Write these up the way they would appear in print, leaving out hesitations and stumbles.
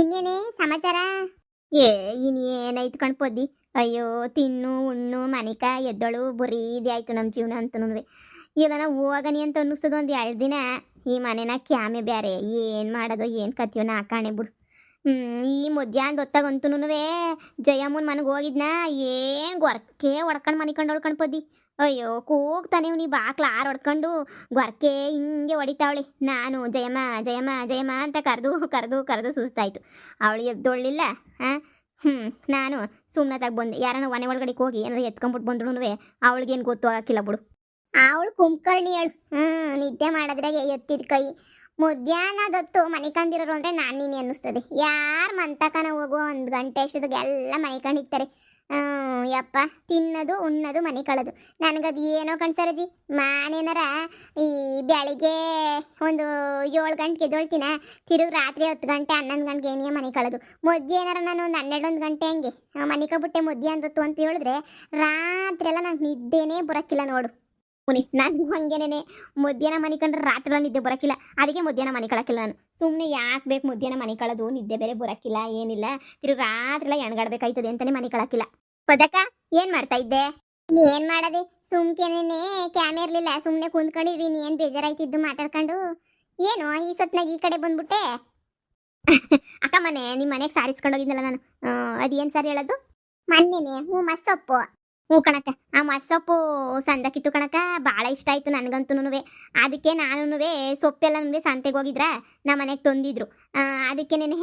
ಇನ್ನೇನೇ ಸಮಾಚಾರ? ಏ ಇನ್ನೇನೈತು ಕಣ್ಪೊದ್ದಿ. ಅಯ್ಯೋ ತಿನ್ನು ಉಣ್ಣು ಮನಿಕ ಎದ್ದಳು ಬರೀ ಇದೇ ಆಯ್ತು ನಮ್ಮ ಜೀವನ ಅಂತನೂ. ಈಗ ನಾವು ಹೋಗನಿ ಅಂತ ಅನ್ನಿಸ್ತದ ಒಂದು 2 ದಿನ. ಈ ಮನೆನ ಕ್ಯಾಮೆ ಬೇರೆ ಏನು ಮಾಡೋದು ಏನು ಕತ್ತೀವೋ ನಾಕಾಣೆ ಬಿಡು. ಈ ಮಧ್ಯಾಹ್ನದ ಹೊತ್ತಾಗಂತೂ ಜಯಮ್ಮನ ಮನೆಗೆ ಹೋಗಿದ್ನ, ಏನು ಗೊರಕೆ ಹೊಡ್ಕೊಂಡು ಮನಿಕೊಂಡು ಕಣ್ಪೊದ್ದಿ. ಅಯ್ಯೋ ಕೂಗ್ತಾನೆ ನೀ ಬಾಕ್ಲ ಆರು ಹೊಡ್ಕೊಂಡು ಗೊರಕೆ ಹಿಂಗೆ ಹೊಡಿತಾವಳೆ. ನಾನು ಜಯಮ್ಮ ಜಯಮ್ಮ ಜಯಮ್ಮ ಅಂತ ಕರೆದು ಕರೆದು ಕರೆದು ಸುಸ್ತಾಯ್ತು. ಅವಳು ಎದ್ದೊಳ್ಳಿಲ್ಲ. ನಾನು ಸುಮ್ಮನೆ ಬಂದೆ. ಯಾರನ್ನ ಮನೆ ಒಳಗಡೆಗೆ ಹೋಗಿ ಏನಾರು ಎತ್ಕೊಂಡ್ಬಿಟ್ಟು ಬಂದ್ರು ಅವಳಿಗೇನು ಗೊತ್ತು ಆಗಿಲ್ಲ ಬಿಡು. ಅವಳು ಕುಂಕರ್ಣಿ ಹೇಳು. ನಿದ್ದೆ ಮಾಡೋದ್ರಾಗೆ ಎತ್ತಿದ ಕೈ. ಮಧ್ಯಾಹ್ನದೊತ್ತು ಮನೆ ಕಂದಿರೋರು ಅಂದರೆ ನಾನು ನೀನು ಅನ್ನಿಸ್ತದೆ. ಯಾರು ಮಂತಕನ ಹೋಗುವ 1 ಗಂಟೆ ಅಷ್ಟೊತ್ತಿಗೆ ಎಲ್ಲ ಮನೆ ಕಂಡಿರ್ತಾರೆ. ಯಪ್ಪ ತಿನ್ನೋದು ಉಣ್ಣೋದು ಮನೆ ಕಳೋದು. ನನಗದು ಏನೋ ಕಣ್ಸರಜಿ. ನಾನೇನಾರ ಈ ಬೆಳಿಗ್ಗೆ ಒಂದು 7 ಗಂಟೆಗೆ ಎದ್ದೊಳ್ತೀನ, ತಿರುಗಿ ರಾತ್ರಿ 10 ಗಂಟೆ 11 ಗಂಟೆಗೆ ಏನೇ ಮನೆ ಕಳೋದು. ಏನಾರ ನಾನು ಒಂದು 12 ಗಂಟೆ ಹಂಗೆ ಮನೆ ಕಬಿಟ್ಟೆ ಮಧ್ಯಾಹ್ನದೊತ್ತು ಅಂತ ಹೇಳಿದ್ರೆ ರಾತ್ರಿ ಎಲ್ಲ ನಂಗೆ ನಿದ್ದೆನೇ ಬರೋಕ್ಕಿಲ್ಲ ನೋಡು. ನನಗೂ ಹಂಗೇನೆ. ಮಧ್ಯಾಹ್ನ ಮನೆ ಕಂಡ್ರೆ ರಾತ್ರಿ ಎಲ್ಲ ನಿದ್ದೆ ಬರೋಕ್ಕಿಲ್ಲ. ಅದಕ್ಕೆ ಮಧ್ಯಾಹ್ನ ಮನೆ ಕಳಕ್ಕಿಲ್ಲ ನಾನು. ಸುಮ್ಮನೆ ಯಾಕೆ ಬೇಕು ಮಧ್ಯಾಹ್ನ ಮನೆ ಕಳೋದು, ನಿದ್ದೆ ಬೇರೆ ಬರೋಕ್ಕಿಲ್ಲ ಏನಿಲ್ಲ. ತಿರುಗಿ ರಾತ್ರಿ ಎಲ್ಲ ಎಣ್ಗಾಡ್ಬೇಕಾಯ್ತದೆ ಅಂತಾನೆ ಮನೆ ಕಳಕ್ಕಿಲ್ಲ. ಪದಕ ಏನ್ ಮಾಡ್ತಾ ಇದ್ದೆ? ಏನ್ ಮಾಡದೆ ಸುಮ್ಕೆನೇನೆ ಕ್ಯಾಮೆ ಇರ್ಲಿಲ್ಲ, ಸುಮ್ನೆ ಕುಂತ್ಕೊಂಡಿದ್ವಿ. ನೀ ಏನ್ ಬೇಜಾರಾಯ್ತಿದ್ದು ಮಾತಾಡ್ಕೊಂಡು? ಏನು ಈ ಸತ್ನಾಗ ಈ ಕಡೆ ಬಂದ್ಬಿಟ್ಟೆ? ಅಕ್ಕ ಮನೆ ನಿಮ್ಮ ಮನೆಗೆ ಸಾರಿಸ್ಕೊಂಡೋಗಿದ್ನಲ್ಲ ನಾನು. ಅದೇನ್ ಸಾರಿ ಹೇಳೋದು? ಮೊನ್ನೆನೆ ಮಸ್ಸೊಪ್ಪು. ಕಣಕ್ಕ, ಆ ಮಸ್ಸೊಪ್ಪು ಸಂದಕ್ಕಿತ್ತು ಕಣಕ್ಕ. ಭಾಳ ಇಷ್ಟ ಆಯ್ತು ನನಗಂತೂ. ಅದಕ್ಕೆ ನಾನು ಸೊಪ್ಪೆಲ್ಲ ಸಂತೆಗೆ ಹೋಗಿದ್ರ ನಮ್ಮ ಮನೆಗೆ ತಂದಿದ್ರು. ಅದಕ್ಕೆ ನೆನೆ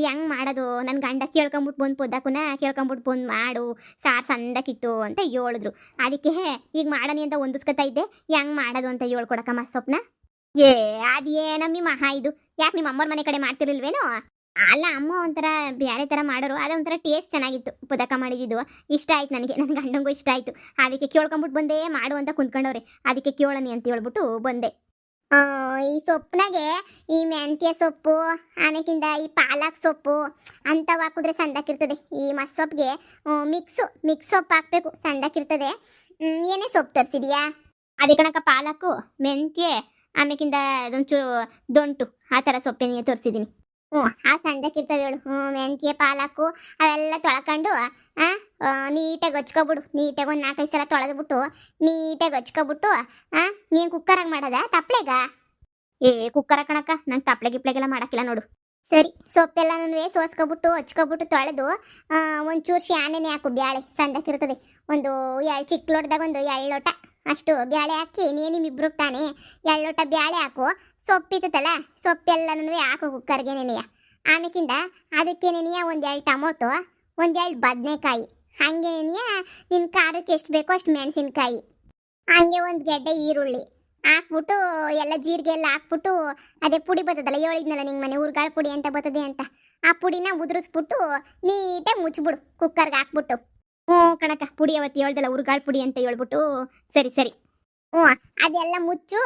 ಹೆಂಗೆ ಮಾಡೋದು, ನನ್ನ ಗಂಡ ಕೇಳ್ಕೊಂಬಿಟ್ಟು ಬಂದು ಪೊದ್ದಾಕುನ ಕೇಳ್ಕೊಂಬಿಟ್ಟು ಬಂದು ಮಾಡು ಸಾರು ಸಂದಕ್ಕಿತ್ತು ಅಂತ ಹೇಳಿದ್ರು. ಅದಕ್ಕೆ ಈಗ ಮಾಡನಿ ಅಂತ ಹೊಂದಿಸ್ಕೊತಾ ಇದ್ದೆ. ಹೆಂಗೆ ಮಾಡೋದು ಅಂತ ಹೇಳ್ಕೊಡಕ್ಕ ಮಸ್ಸೊಪ್ಪನ್ನ. ಅದೇನಮ್ಮಿ ಮಹಾ ಇದು. ಯಾಕೆ ನಿಮ್ಮ ಅಮ್ಮರ ಮನೆ ಕಡೆ ಮಾಡ್ತಿರ್ಲಿಲ್ವೇನೋ? ಅಲ್ಲ, ಅಮ್ಮ ಒಂಥರ ಬೇರೆ ಥರ ಮಾಡೋರು. ಅದೊಂಥರ ಟೇಸ್ಟ್ ಚೆನ್ನಾಗಿತ್ತು. ಪದಕ ಮಾಡಿದ್ದು ಇಷ್ಟ ಆಯ್ತು ನನಗೆ. ನನ್ನ ಗಂಡಂಗೂ ಇಷ್ಟ ಆಯಿತು. ಅದಕ್ಕೆ ಕೇಳ್ಕೊಂಬಿಟ್ಟು ಬಂದೆ ಮಾಡು ಅಂತ ಕುಂತ್ಕೊಂಡವ್ರೆ. ಅದಕ್ಕೆ ಕೇಳನಿ ಅಂತ ಹೇಳ್ಬಿಟ್ಟು ಬಂದೆ. ಈ ಸೊಪ್ಪಿನಾಗೆ ಈ ಮೆಂತ್ಯ ಸೊಪ್ಪು ಆಮೇಕಿಂದ ಈ ಪಾಲಕ್ ಸೊಪ್ಪು ಅಂಥವು ಹಾಕಿದ್ರೆ ಸಂದಕ್ಕಿರ್ತದೆ. ಈ ಮಸ್ಸೊಪ್ಪಿಗೆ ಮಿಕ್ಸ್ ಸೊಪ್ಪು ಹಾಕಬೇಕು, ಸಂದಕ್ಕಿರ್ತದೆ. ಏನೇ ಸೊಪ್ಪು ತರಿಸಿದ್ಯಾ? ಅದೇ ಕಣಕ್ಕ, ಪಾಲಕ್ಕು ಮೆಂತ್ಯ ಆಮೇಕಿಂದ ಅದೊಂಚೂರು ದೊಂಟು ಆ ಥರ ಸೊಪ್ಪೇನೆ ತೋರಿಸಿದ್ದೀನಿ. ಆ ಸಂದಕ್ಕಿರ್ತವೆ ಹೇಳು. ಮೆಂತ್ಯ ಪಾಲಕ್ಕು ಅವೆಲ್ಲ ತೊಳ್ಕೊಂಡು ನೀಟಾಗಿ ಹಚ್ಕೊಬಿಡು. ನೀಟಾಗಿ ಒಂದು 4-5 ಸಲ ತೊಳೆದ್ಬಿಟ್ಟು ನೀಟಾಗಿ ಹಚ್ಕೊಬಿಟ್ಟು ನೀನು ಕುಕ್ಕರಾಗಿ ಮಾಡೋದ ತಪ್ಪಲೆಗ? ಕುಕ್ಕರ ಕಣಕ್ಕ, ನಂಗೆ ತಪ್ಪಲೆ ಗಿಪ್ಲೆಗೆಲ್ಲ ಮಾಡೋಕ್ಕಿಲ್ಲ ನೋಡು. ಸರಿ, ಸೊಪ್ಪೆಲ್ಲನೂ ಸೋಸ್ಕೊಬಿಟ್ಟು ಹಚ್ಕೊಬಿಟ್ಟು ತೊಳೆದು ಒಂಚೂರು ಶಾನೆನೆ ಹಾಕು. ಬ್ಯಾಳೆ ಸಂದಕ್ಕಿರ್ತದೆ. ಒಂದು ಚಿಕ್ಕ ಲೋಟದಾಗ ಒಂದು 2 ಲೋಟ ಅಷ್ಟು ಬ್ಯಾಳೆ ಹಾಕಿ. ನಿಮ್ಮಿಬ್ರು ತಾನೆ 2 ಲೋಟ ಬ್ಯಾಳೆ ಹಾಕು. ಸೊಪ್ಪಿತ್ತಲ್ಲ, ಸೊಪ್ಪೆಲ್ಲನೂ ಹಾಕು ಕುಕ್ಕರ್ಗೆ ನೆನೆಯ. ಆಮೇಕಿಂದ ಅದಕ್ಕೆ ನೆನೆಯ 1-2 ಟೊಮೊಟೊ, 1-2 ಬದನೆಕಾಯಿ. ಹಾಗೆ ನೆನೆಯ ನಿನ್ನ ಖಾರಕ್ಕೆ ಎಷ್ಟು ಬೇಕೋ ಅಷ್ಟು ಮೆಣಸಿನ್ಕಾಯಿ, ಹಾಗೆ 1 ಗೆಡ್ಡೆ ಈರುಳ್ಳಿ ಹಾಕ್ಬಿಟ್ಟು ಎಲ್ಲ ಜೀರಿಗೆ ಎಲ್ಲ ಹಾಕ್ಬಿಟ್ಟು ಅದೇ ಪುಡಿ ಬರ್ತದಲ್ಲ, ಹೇಳಿದ್ನಲ್ಲ ನಿಂಗೆ ಮನೆ ಹುರ್ಗಾಳ ಪುಡಿ ಅಂತ ಬರ್ತದೆ ಅಂತ. ಆ ಪುಡಿನ ಉದುರಿಸ್ಬಿಟ್ಟು ನೀಟಾಗಿ ಮುಚ್ಚಿಬಿಡು ಕುಕ್ಕರ್ಗೆ ಹಾಕ್ಬಿಟ್ಟು. ಕಣಕ್ಕ, ಪುಡಿ ಅವತ್ತು ಹೇಳ್ದಲ್ಲ ಹುರ್ಗಾಳ ಪುಡಿ ಅಂತ ಹೇಳ್ಬಿಟ್ಟು. ಸರಿ. ಅದೆಲ್ಲ ಮುಚ್ಚು.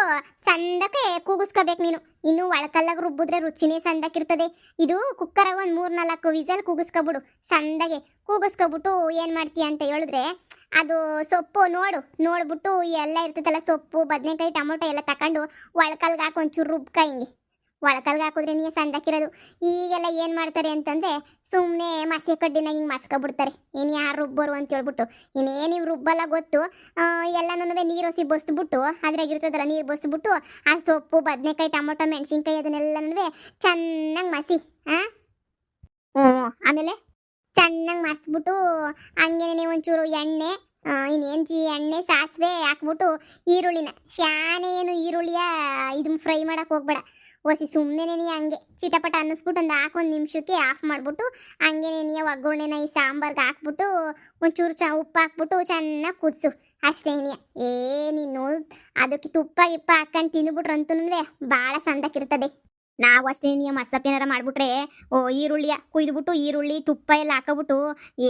ಸಂದಕ್ಕೆ ಕೂಗಿಸ್ಕೋಬೇಕು ನೀನು. ಇನ್ನು ಒಳಕಲ್ಲಾಗ ರುಬ್ಬಿದ್ರೆ ರುಚಿನೇ ಸಂದಕ್ಕಿರ್ತದೆ. ಇದು ಕುಕ್ಕರಾಗ ಒಂದು 3-4 ವಿಸಲ್ ಕೂಗಿಸ್ಕೊಬಿಡು. ಸಂದಾಗೆ ಕೂಗಿಸ್ಕೊಬಿಟ್ಟು ಏನು ಮಾಡ್ತೀಯ ಅಂತ ಹೇಳಿದ್ರೆ, ಅದು ಸೊಪ್ಪು ನೋಡ್ಬಿಟ್ಟು ಎಲ್ಲ ಇರ್ತದಲ್ಲ, ಸೊಪ್ಪು ಬದನೆಕಾಯಿ ಟೊಮೊಟೊ ಎಲ್ಲ ತಗೊಂಡು ಒಳಕಲ್ಗೆ ಹಾಕಿ ಒಂಚೂರು ರುಬ್ಕ. ಹಿಂಗೆ ಒಳಕಲ್ಗೆ ಹಾಕಿದ್ರೆ ನೀ ಸಂದಕ್ಕಿರೋದು. ಈಗೆಲ್ಲ ಏನು ಮಾಡ್ತಾರೆ ಅಂತಂದರೆ ಸುಮ್ಮನೆ ಮಸಿ ಕಡ್ಡಿನಾಗ ಹಿಂಗೆ ಮಸ್ಕೊಬಿಡ್ತಾರೆ. ಇನ್ನು ಯಾರು ರುಬ್ಬೋರು ಅಂತ ಹೇಳ್ಬಿಟ್ಟು. ಇನ್ನೇನು ರುಬ್ಬಲ್ಲ ಗೊತ್ತು. ಎಲ್ಲನೂ ನೀರು ಹಸಿ ಬಸ್ಬಿಟ್ಟು ಅದ್ರಾಗಿರ್ತದಲ್ಲ, ನೀರು ಬಸ್ಬಿಟ್ಟು ಆ ಸೊಪ್ಪು ಬದನೆಕಾಯಿ ಟೊಮೊಟೊ ಮೆಣಸಿನ್ಕಾಯಿ ಅದನ್ನೆಲ್ಲನೂ ಚೆನ್ನಾಗಿ ಮಸಿ. ಆಮೇಲೆ ಚೆನ್ನಾಗಿ ಮಸ್ಬಿಟ್ಟು ಹಂಗೇನೆ ಒಂಚೂರು ಎಣ್ಣೆ, ಎಣ್ಣೆ ಸಾಸಿವೆ ಹಾಕ್ಬಿಟ್ಟು ಈರುಳ್ಳಿನ ಶಾನೆ ಈರುಳ್ಳಿಯ ಇದನ್ನ ಫ್ರೈ ಮಾಡಕ್ಕೆ ಹೋಗ್ಬೇಡ. ಒಸಿ ಸುಮ್ಮನೆ ಹಂಗೆ ಚಿಟಪಟ ಅನ್ನಿಸ್ಬಿಟ್ಟು ಒಂದು 1 ನಿಮಿಷಕ್ಕೆ ಆಫ್ ಮಾಡಿಬಿಟ್ಟು ಹಂಗೆ ಒಗ್ಗರಣೆನ ಈ ಸಾಂಬಾರ್ಗೆ ಹಾಕ್ಬಿಟ್ಟು ಒಂಚೂರು ಉಪ್ಪು ಹಾಕ್ಬಿಟ್ಟು ಚೆನ್ನಾಗಿ ಕುದಿಸು. ಅಷ್ಟೇ. ನೀನು ಅದಕ್ಕೆ ತುಪ್ಪ ಗಿಪ್ಪ ಹಾಕೊಂಡು ತಿಂದುಬಿಟ್ರು ಅಂತೂ ಭಾಳ ಸಂದಕ್ಕಿರ್ತದೆ. ನಾವು ಅಷ್ಟೇ ಮಸಪ್ಪ ಏನಾರ ಮಾಡಿಬಿಟ್ರೆ ಈರುಳ್ಳಿಯ ಕುಯ್ದುಬಿಟ್ಟು ಈರುಳ್ಳಿ ತುಪ್ಪ ಎಲ್ಲ ಹಾಕೋಬಿಟ್ಟು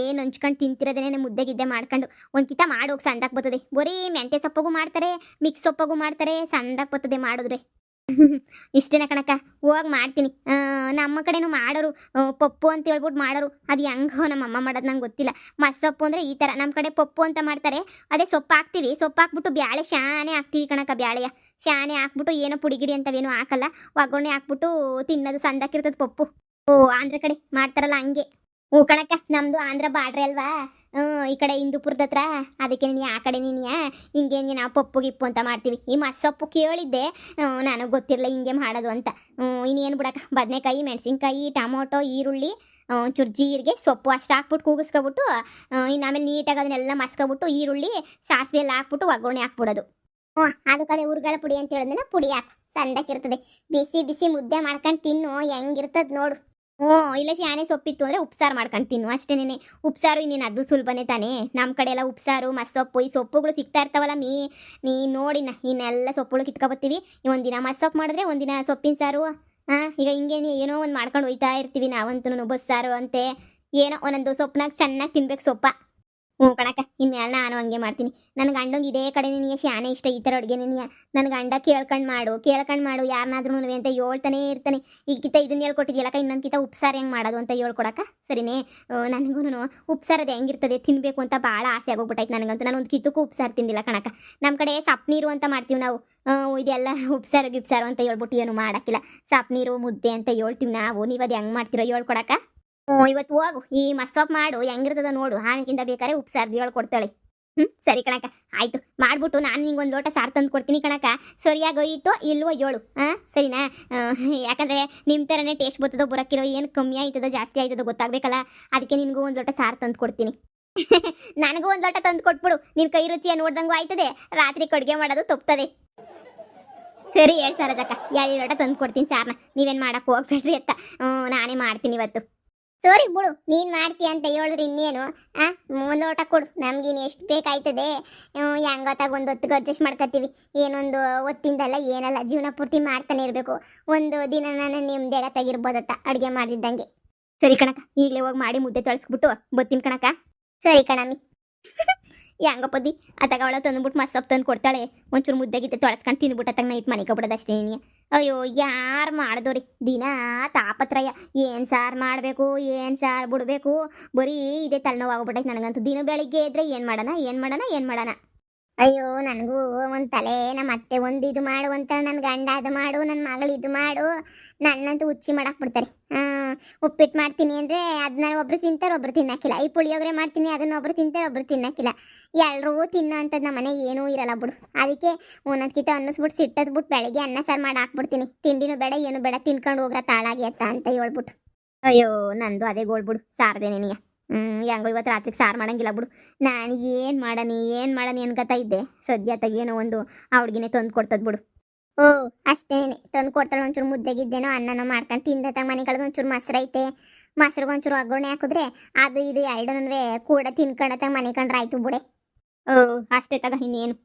ಏನು ಹಂಚ್ಕೊಂಡು ತಿಂತಿರೋದೇನೆ ಮುದ್ದೆಗಿದ್ದೆ ಮಾಡ್ಕೊಂಡು ಒಂದ್ಕಿತ ಮಾಡೋಗಿ ಸಂದಕ್ಕೆ ಬರ್ತದೆ. ಬರೀ ಮೆಂತ್ಯ ಸೊಪ್ಪಗೂ ಮಾಡ್ತಾರೆ, ಮಿಕ್ಸ್ ಸೊಪ್ಪಗೂ ಮಾಡ್ತಾರೆ, ಸಂದಕ್ಕೆ ಬರ್ತದೆ ಮಾಡಿದ್ರೆ. ಇಷ್ಟೇನ ಕಣಕ್ಕ, ಹೋಗಿ ಮಾಡ್ತೀನಿ. ನಮ್ಮ ಕಡೆನೂ ಮಾಡೋರು ಪಪ್ಪು ಅಂತ ಹೇಳ್ಬಿಟ್ಟು ಮಾಡೋರು. ಅದು ಹೆಂಗೋ ನಮ್ಮ ಅಮ್ಮ ಮಾಡೋದು ನಂಗೆ ಗೊತ್ತಿಲ್ಲ. ಮಸ್ಸೊಪ್ಪು ಅಂದರೆ ಈ ಥರ ನಮ್ಮ ಕಡೆ ಪಪ್ಪು ಅಂತ ಮಾಡ್ತಾರೆ. ಅದೇ ಸೊಪ್ಪು ಹಾಕ್ತೀವಿ. ಸೊಪ್ಪು ಹಾಕ್ಬಿಟ್ಟು ಬ್ಯಾಳೆ ಶಾನೆ ಹಾಕ್ತೀವಿ ಕಣಕ್ಕ. ಬ್ಯಾಳೆಯ ಶಾನೆ ಹಾಕ್ಬಿಟ್ಟು ಏನೋ ಪುಡಿ ಗಿಡಿ ಅಂತವೇನೂ ಹಾಕಲ್ಲ. ಒಗ್ಗರಣೆ ಹಾಕ್ಬಿಟ್ಟು ತಿನ್ನೋದು ಸಂದಕ್ಕಿರ್ತದೆ ಪಪ್ಪು. ಓ ಆಂಧ್ರ ಕಡೆ ಮಾಡ್ತಾರಲ್ಲ ಹಂಗೆ. ಹ್ಞೂ ಕಣಕ್ಕ, ನಮ್ದು ಆಂಧ್ರ ಬಾಡ್ರೆ ಅಲ್ವಾ. ಈ ಕಡೆ ಹಿಂದೂಪುರದ ಹತ್ರ. ಅದಕ್ಕೆ ನೀನು ಆ ಕಡೆ ನೀನಿಯಾ ಹಿಂಗೆ ಹಿಂಗೆ ನಾವು ಪಪ್ಪು ಗಿಪ್ಪು ಅಂತ ಮಾಡ್ತೀವಿ. ಈ ಮಸ್ಸೊಪ್ಪು ಕೇಳಿದ್ದೆ, ನನಗೆ ಗೊತ್ತಿರಲಿಲ್ಲ ಹಿಂಗೆ ಮಾಡೋದು ಅಂತ. ಇನ್ನೇನು ಬಿಡಕ್ಕ, ಬದನೆಕಾಯಿ, ಮೆಣಸಿನ್ಕಾಯಿ, ಟೊಮೊಟೊ, ಈರುಳ್ಳಿ, ಒಂಚೂರು ಜೀರಿಗೆ, ಸೊಪ್ಪು ಅಷ್ಟು ಹಾಕ್ಬಿಟ್ಟು ಕೂಗಿಸ್ಕೊಬಿಟ್ಟು, ಇನ್ನು ಆಮೇಲೆ ನೀಟಾಗಿ ಅದನ್ನೆಲ್ಲ ಮಸ್ಕೊಬಿಟ್ಟು ಈರುಳ್ಳಿ ಸಾಸಿವೆ ಎಲ್ಲ ಹಾಕ್ಬಿಟ್ಟು ಒಗ್ಗರಣೆ ಹಾಕ್ಬಿಡೋದು. ಹ್ಞೂ ಅದಕ್ಕದೆ ಉರ್ಗಳ ಪುಡಿ ಅಂತ ಹೇಳಿದ್ಮೇಲೆ ಪುಡಿ ಹಾಕು, ಸಂದಕ್ಕಿರ್ತದೆ. ಬಿಸಿ ಬಿಸಿ ಮುದ್ದೆ ಮಾಡ್ಕೊಂಡು ತಿನ್ನು, ಹೆಂಗಿರ್ತದೆ ನೋಡು. ಹ್ಞೂ ಇಲ್ಲ ಶಾನೆ ಸೊಪ್ಪಿತ್ತು ಅಂದರೆ ಉಪ್ಸಾರು ಮಾಡ್ಕೊಂಡು ತಿನ್ನು ಅಷ್ಟೇನೆ. ಉಪ್ಸಾರು ಇನ್ನೇನು ಅದು ಸುಲಭನೇ ತಾನೇ. ನಮ್ಮ ಕಡೆ ಎಲ್ಲ ಉಪ್ಸಾರು ಮಸ್ಸೊಪ್ಪು ಈ ಸೊಪ್ಪುಗಳು ಸಿಗ್ತಾ ಇರ್ತಾವಲ್ಲ ನೀ ನೋಡಿನ ಇನ್ನೆಲ್ಲ ಸೊಪ್ಪುಗಳು ಕಿತ್ಕೊಬತ್ತೀವಿ. ಒಂದಿನ ಮಸ್ಸೊಪ್ಪು ಮಾಡಿದ್ರೆ ಒಂದಿನ ಸೊಪ್ಪಿನ ಸಾರು. ಈಗ ಹಿಂಗೆ ಏನೋ ಒಂದು ಮಾಡ್ಕೊಂಡು ಹೋಯ್ತಾ ಇರ್ತೀವಿ ನಾವಂತೂ. ಬಸ್ಸಾರು ಅಂತೆ ಏನೋ ಒಂದೊಂದು ಸೊಪ್ಪನಾಗ ಚೆನ್ನಾಗಿ ತಿನ್ಬೇಕು ಸೊಪ್ಪ. ಹ್ಞೂ ಕಣಕ್ಕ, ಇನ್ಮೇಲೆ ನಾನು ಹಂಗೆ ಮಾಡ್ತೀನಿ. ನನ್ನ ಗಂಡಂಗೆ ಇದೇ ಕಡೆ ನೀನು ಶಾನೆ ಇಷ್ಟ ಈ ಥರ ಅಡುಗೆ ನೀನು. ನನ್ನ ಗಂಡ ಕೇಳ್ಕೊಂಡು ಮಾಡು ಯಾರನ್ನಾದ್ರೂ ಅಂತ ಹೇಳ್ತಾನೆ ಇರ್ತಾನೆ. ಈಗಿತ ಇದನ್ನ ಹೇಳ್ಕೊಟ್ಟಿದ್ಯಲ್ಲಕ್ಕ, ಇನ್ನೊಂದು ಕಿತ ಉಪ್ಸಾರು ಹೆಂಗೆ ಮಾಡೋದು ಅಂತ ಹೇಳ್ಕೊಡಕ್ಕ ಸರಿನೇ. ನನಗೂ ಉಪ್ಸಾರದು ಹೆಂಗಿರ್ತದೆ ತಿನ್ನಬೇಕು ಅಂತ ಭಾಳ ಆಸೆ ಆಗೋಗ್ಬಿಟ್ಟೈತೆ ನನಗಂತೂ. ನಾನು ಒಂದು ಕಿತ್ತಕ್ಕೂ ಉಪ್ಸಾರು ತಿಂದಿಲ್ಲ ಕಣಕ್ಕ. ನಮ್ಮ ಕಡೆ ಸಪ್ ನೀರು ಅಂತ ಮಾಡ್ತೀವಿ ನಾವು. ಇದೆಲ್ಲ ಉಪ್ಸಾರು ಗಿಪ್ಸಾರು ಅಂತ ಹೇಳ್ಬಿಟ್ಟು ಏನು ಮಾಡೋಕ್ಕಿಲ್ಲ. ಸಪ್ ನೀರು ಮುದ್ದೆ ಅಂತ ಹೇಳ್ತೀವಿ ನಾವು. ನೀವು ಅದು ಹೆಂಗೆ ಮಾಡ್ತೀರೋ ಹೇಳ್ಕೊಡಕ್ಕ. ಇವತ್ತು ಹೋಗು, ಈ ಮಸ್ಸೊಪ್ಪು ಮಾಡು ಹೆಂಗಿರ್ತದ ನೋಡು. ಆಮೇಕಿಂದ ಬೇಕಾದ್ರೆ ಉಪ್ಸಾರ್ದು ಹೇಳ್ಕೊಡ್ತಾಳೆ. ಸರಿ ಕಣಕ್ಕ, ಆಯಿತು. ಮಾಡ್ಬಿಟ್ಟು ನಾನು ನಿಂಗೆ ಒಂದು ಲೋಟ ಸಾರು ತಂದು ಕೊಡ್ತೀನಿ ಕಣಕ್ಕ. ಸರಿಯಾಗಿ ಹೋಯ್ತೋ ಇಲ್ವೋ ಹೇಳು. ಸರಿನಾ? ಯಾಕಂದರೆ ನಿಮ್ಮ ಥರನೇ ಟೇಸ್ಟ್ ಬರ್ತದೋ ಬರೋಕ್ಕಿರೋ, ಏನು ಕಮ್ಮಿ ಆಯ್ತದೋ ಜಾಸ್ತಿ ಆಯ್ತದೋ ಗೊತ್ತಾಗಬೇಕಲ್ಲ. ಅದಕ್ಕೆ ನಿನಗೂ ಒಂದು ಲೋಟ ಸಾರು ತಂದು ಕೊಡ್ತೀನಿ. ನನಗೂ ಒಂದು ಲೋಟ ತಂದು ಕೊಟ್ಬಿಡು. ನಿನ್ನ ಕೈ ರುಚಿಯ ನೋಡ್ದಂಗೂ ಆಯ್ತದೆ, ರಾತ್ರಿ ಅಡುಗೆ ಮಾಡೋದು ತಪ್ತದೆ. ಸರಿ ಹೇಳಿ ಸರೋಜಕ್ಕ, 2 ಲೋಟ ತಂದು ಕೊಡ್ತೀನಿ ಸಾರನ್ನ. ನೀವೇನು ಮಾಡಕ್ಕೆ ಹೋಗ್ಬೇಡ್ರಿ ಅತ್ತ. ನಾನೇ ಮಾಡ್ತೀನಿ ಇವತ್ತು. ಸರಿ ಬಿಡು, ನೀನು ಮಾಡ್ತೀಯ ಅಂತ ಹೇಳಿದ್ರೆ ಇನ್ನೇನು. ಒಂದು ಲೋಟ ಕೊಡು, ನಮ್ಗಿನ್ನು ಎಷ್ಟು ಬೇಕಾಯ್ತದೆ. ಹೆಂಗೊತ್ತಾಗ ಒಂದು ಹೊತ್ತಿಗೆ ಅಡ್ಜಸ್ಟ್ ಮಾಡ್ಕೊತೀವಿ. ಏನೊಂದು ಹೊತ್ತಿಂದಲ್ಲ ಏನಲ್ಲ, ಜೀವನ ಪೂರ್ತಿ ಮಾಡ್ತಾನೆ ಇರಬೇಕು. ಒಂದು ದಿನ ನಾನು ನಿಮ್ದೇಗ ತೆಗಿರ್ಬೋದತ್ತ ಅಡುಗೆ ಮಾಡಿದ್ದಂಗೆ. ಸರಿ ಕಣಕ್ಕ, ಈಗಲೇ ಹೋಗಿ ಮಾಡಿ ಮುದ್ದೆ ತೊಳಸ್ಬಿಟ್ಟು ಬತ್ತೀನಿ ಕಣಕ್ಕ. ಸರಿ ಕಣಮ್ಮಿ. ಹೆಂಗಪ್ಪದಿ ಅತ್ತಾಗ ಅವಳ ತಂದುಬಿಟ್ಟು ಮಸ್ಸೊಪ್ಪು ತಂದು ಕೊಡ್ತಾಳೆ. ಒಂಚೂರು ಮುದ್ದೆ ಗಿದ್ದೆ ತೊಳಸ್ಕೊಂಡು ತಿಂದ್ಬಿಟ್ಟು ಅತ್ತಾಗ ನೈಟ್ ಮನೆ ಕೊಬಿಡೋದು ಅಷ್ಟೇ. ಅಯ್ಯೋ ಯಾರು ಮಾಡಿದವ್ರಿ ದಿನ ತಾಪತ್ರಯ. ಏನು ಸಾರು ಮಾಡಬೇಕು, ಏನು ಸಾರು ಬಿಡಬೇಕು, ಬರೀ ಇದೇ ತಲೆನೋವಾಗ್ಬಿಟ್ಟೈತೆ ನನಗಂತೂ. ದಿನ ಬೆಳಿಗ್ಗೆ ಇದ್ರೆ ಏನು ಮಾಡೋಣ. ಅಯ್ಯೋ ನನಗೂ ಒಂದು ತಲೆ. ನಮ್ಮ ಅತ್ತೆ ಒಂದು ಇದು ಮಾಡು ಅಂತ, ನನ್ನ ಗಂಡ ಅದು ಮಾಡು, ನನ್ನ ಮಗಳು ಇದು ಮಾಡು, ನನ್ನಂತೂ ಹುಚ್ಚಿ ಮಾಡಕ್ಕೆ ಬಿಡ್ತಾರೆ. ಉಪ್ಪಿಟ್ಟು ಮಾಡ್ತೀನಿ ಅಂದರೆ ಅದನ್ನ ಒಬ್ರು ತಿಂತಾರೆ, ಒಬ್ರು ತಿನ್ನಕ್ಕಿಲ್ಲ. ಈ ಪುಳಿಯೋಗರೆ ಮಾಡ್ತೀನಿ, ಅದನ್ನ ಒಬ್ರು ತಿಂತಾರೆ, ಒಬ್ರು ತಿನ್ನಕ್ಕಿಲ್ಲ. ಎಲ್ಲರೂ ತಿನ್ನೋ ಅಂಥದ್ದು ನಮ್ಮ ಮನೆ ಏನೂ ಇರಲ್ಲ ಬಿಡು. ಅದಕ್ಕೆ ಒಂದೊಂದ್ಕಿತ ಅನ್ನಿಸ್ಬಿಟ್ಟು ಸಿಟ್ಟದ್ಬಿಟ್ಟು ಬೆಳಗ್ಗೆ ಅನ್ನ ಸಾರು ಮಾಡಿ ಹಾಕ್ಬಿಡ್ತೀನಿ. ತಿಂಡಿನೂ ಬೇಡ ಏನು ಬೇಡ, ತಿನ್ಕೊಂಡು ಹೋಗ್ರ ತಾಳಾಗಿ ಅಂತ ಹೇಳ್ಬಿಟ್ಟು. ಅಯ್ಯೋ ನಂದು ಅದೇ ಗೋಳ್ಬಿಡು ಸಾರದೆ ನೀನಿಯ. ಹೆಂಗೋ ಇವತ್ತು ರಾತ್ರಿಗೆ ಸಾರು ಮಾಡಂಗಿಲ್ಲ ಬಿಡು. ನಾನು ಏನು ಮಾಡನಿ ಅನ್ಕೋತಾ ಇದ್ದೆ. ಸದ್ಯ ತಗೇನೋ ಒಂದು ಹುಡುಗಿನೇ ತಂದು ಕೊಡ್ತದ್ ಬಿಡು. ಓ ಅಷ್ಟೇನೆ ತಂದು ಕೊಡ್ತಾಳೆ. ಒಂಚೂರು ಮುದ್ದೆಗಿದ್ದೇನೋ ಅನ್ನನೋ ಮಾಡ್ಕೊಂಡು ತಿಂದತ್ತಾಗ ಮನೆಗಳಿಗೆ ಒಂಚೂರು ಮೊಸರು ಐತೆ, ಮೊಸರಿಗೆ ಒಂಚೂರು ಒಗ್ಗರಣೆ ಹಾಕಿದ್ರೆ ಅದು ಇದು ಎರಡನ್ನೂ ಕೂಡ ತಿನ್ಕೊಂಡತ್ತಾಗ ಮನೆ ಕಂಡ್ರೆ ಆಯ್ತು ಬಿಡೆ. ಅಷ್ಟೇ ತಗ ಇನ್ನೇನು.